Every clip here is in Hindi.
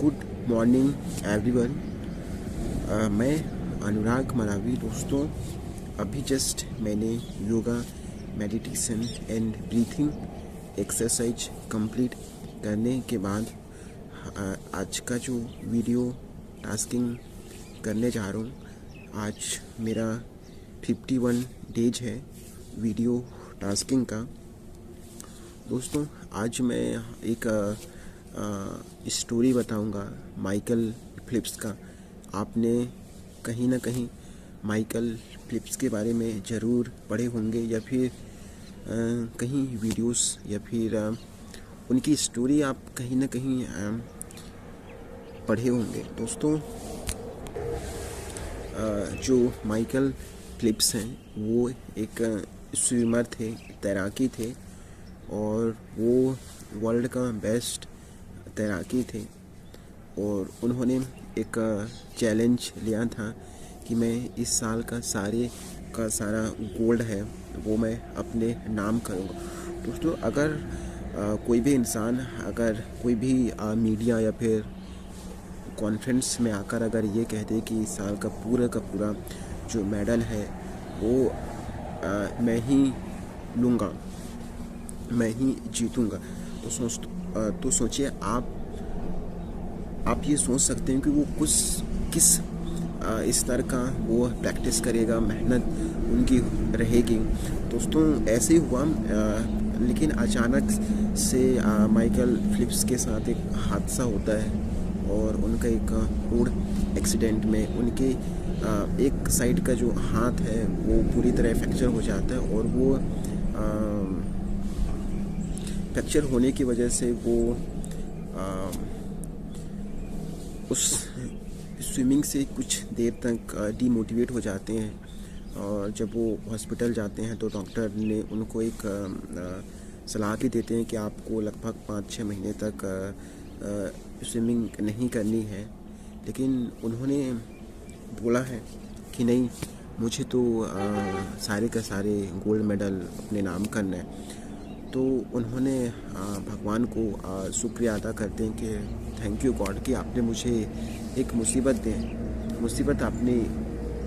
Good morning everyone. मैं अनुराग मरावी। दोस्तों, अभी जस्ट मैंने yoga, meditation and breathing exercise complete करने के बाद आज का जो वीडियो टास्किंग करने जा रहा हूँ, आज मेरा 51 डेज है वीडियो टास्किंग का। दोस्तों, आज मैं एक स्टोरी बताऊंगा माइकल फिलिप्स का। आपने कहीं ना कहीं माइकल फिलिप्स के बारे में ज़रूर पढ़े होंगे या फिर कहीं वीडियोस या फिर उनकी स्टोरी आप कहीं ना कहीं पढ़े होंगे। दोस्तों, जो माइकल फिलिप्स हैं वो एक स्विमर थे, तैराकी थे और वो वर्ल्ड का बेस्ट तैराकी थे। और उन्होंने एक चैलेंज लिया था कि मैं इस साल का सारा गोल्ड है वो मैं अपने नाम करूँगा। दोस्तों, अगर कोई भी इंसान, अगर कोई भी मीडिया या फिर कॉन्फ्रेंस में आकर अगर ये कहते कि इस साल का पूरा जो मेडल है वो मैं ही लूँगा, मैं ही जीतूँगा, तो सोचिए आप ये सोच सकते हैं कि वो किस इस तरह का वो प्रैक्टिस करेगा, मेहनत उनकी रहेगी। दोस्तों, ऐसे ही हुआ, लेकिन अचानक से माइकल फिलिप्स के साथ एक हादसा होता है और उनका एक रोड एक्सीडेंट में उनके एक साइड का जो हाथ है वो पूरी तरह फ्रैक्चर हो जाता है। और वो फ्रैक्चर होने की वजह से वो उस स्विमिंग से कुछ देर तक डीमोटिवेट हो जाते हैं। और जब वो हॉस्पिटल जाते हैं तो डॉक्टर ने उनको एक सलाह भी देते हैं कि आपको लगभग 5-6 महीने तक स्विमिंग नहीं करनी है। लेकिन उन्होंने बोला है कि नहीं, मुझे तो सारे का सारे गोल्ड मेडल अपने नाम करना है। तो उन्होंने भगवान को शुक्रिया अदा करते हैं कि थैंक यू गॉड कि आपने मुझे एक मुसीबत आपने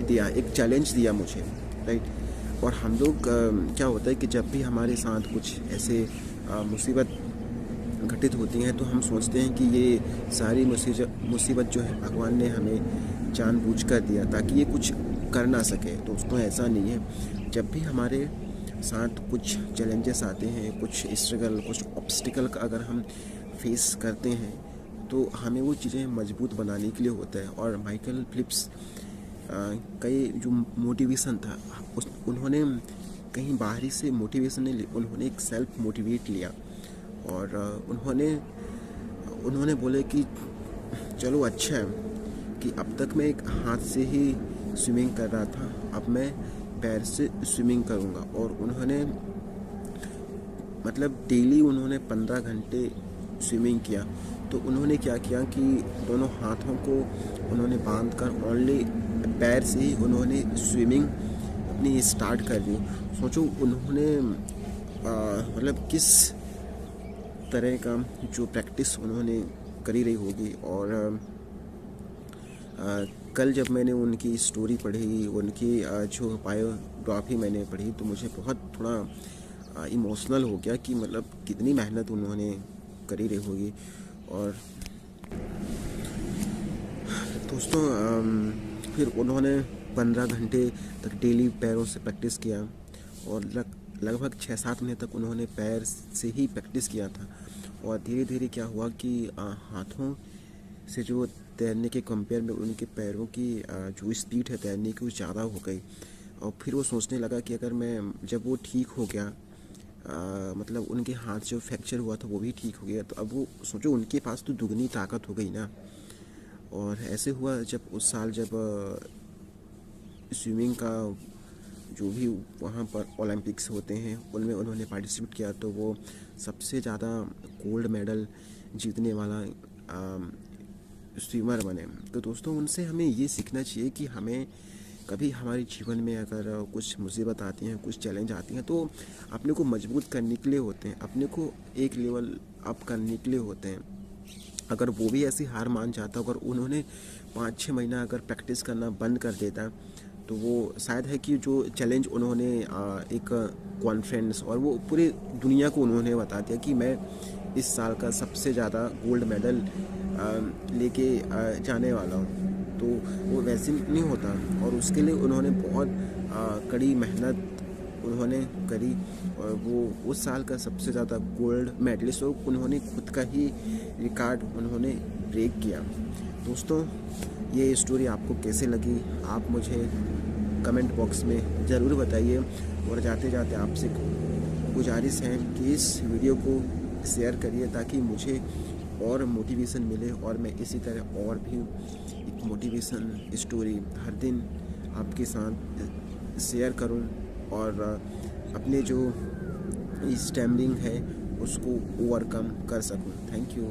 दिया, एक चैलेंज दिया मुझे, राइट। और हम लोग क्या होता है कि जब भी हमारे साथ कुछ ऐसे मुसीबत घटित होती हैं तो हम सोचते हैं कि ये सारी मुसीबत जो है भगवान ने हमें जानबूझकर दिया ताकि ये कुछ कर ना सके। दोस्तों, ऐसा नहीं है। जब भी हमारे साथ कुछ चैलेंजेस आते हैं, कुछ स्ट्रगल, कुछ ऑब्स्टिकल का अगर हम फेस करते हैं तो हमें वो चीज़ें मजबूत बनाने के लिए होता है। और माइकल फिलिप्स कई जो मोटिवेशन था उन्होंने कहीं बाहरी से मोटिवेशन नहीं ली, उन्होंने एक सेल्फ मोटिवेट लिया। और उन्होंने बोले कि चलो अच्छा है कि अब तक मैं एक हाथ से ही स्विमिंग कर रहा था, अब मैं पैर से स्विमिंग करूँगा। और उन्होंने मतलब डेली उन्होंने 15 घंटे स्विमिंग किया। तो उन्होंने क्या किया कि दोनों हाथों को उन्होंने बांधकर ओनली पैर से ही उन्होंने स्विमिंग अपनी स्टार्ट कर दी। सोचो उन्होंने मतलब किस तरह का जो प्रैक्टिस उन्होंने करी रही होगी। और कल जब मैंने उनकी स्टोरी पढ़ी, उनकी जो बायोग्राफी मैंने पढ़ी, तो मुझे बहुत थोड़ा इमोशनल हो गया कि मतलब कितनी मेहनत उन्होंने करी रही होगी। और दोस्तों, फिर उन्होंने 15 घंटे तक डेली पैरों से प्रैक्टिस किया और लगभग 6-7 महीने तक उन्होंने पैर से ही प्रैक्टिस किया था। और धीरे धीरे क्या हुआ कि हाथों से जो तैरने के कंपेयर में उनके पैरों की जो स्पीड है तैरने की वो ज़्यादा हो गई। और फिर वो सोचने लगा कि अगर मैं, जब वो ठीक हो गया, मतलब उनके हाथ जो फ्रैक्चर हुआ था वो भी ठीक हो गया, तो अब वो सोचो उनके पास तो दुगनी ताकत हो गई ना। और ऐसे हुआ जब उस साल जब स्विमिंग का जो भी वहाँ पर ओलंपिक्स होते हैं उनमें उन्होंने पार्टिसिपेट किया, तो वो सबसे ज़्यादा गोल्ड मेडल जीतने वाला स्विमर बने। तो दोस्तों, उनसे हमें ये सीखना चाहिए कि हमें कभी हमारे जीवन में अगर कुछ मुसीबत आती हैं, कुछ चैलेंज आती हैं, तो अपने को मजबूत करने के लिए होते हैं, अपने को एक लेवल अप करने के लिए होते हैं। अगर वो भी ऐसी हार मान जाता, अगर उन्होंने 5-6 महीना अगर प्रैक्टिस करना बंद कर देता, तो वो शायद है कि जो चैलेंज उन्होंने एक कॉन्फ्रेंस और वो पूरी दुनिया को उन्होंने बता दिया कि मैं इस साल का सबसे ज़्यादा गोल्ड मेडल लेके जाने वाला हूँ, तो वो वैसे नहीं होता। और उसके लिए उन्होंने बहुत कड़ी मेहनत उन्होंने करी, और वो उस साल का सबसे ज़्यादा गोल्ड मेडलिस्ट, और उन्होंने खुद का ही रिकॉर्ड उन्होंने ब्रेक किया। दोस्तों, ये स्टोरी आपको कैसे लगी आप मुझे कमेंट बॉक्स में ज़रूर बताइए। और जाते जाते आपसे गुजारिश है कि इस वीडियो को शेयर करिए ताकि मुझे और मोटिवेशन मिले, और मैं इसी तरह और भी एक मोटिवेशन स्टोरी हर दिन आपके साथ शेयर करूं, और अपने जो स्टैमरिंग है उसको ओवरकम कर सकूं। Thank you.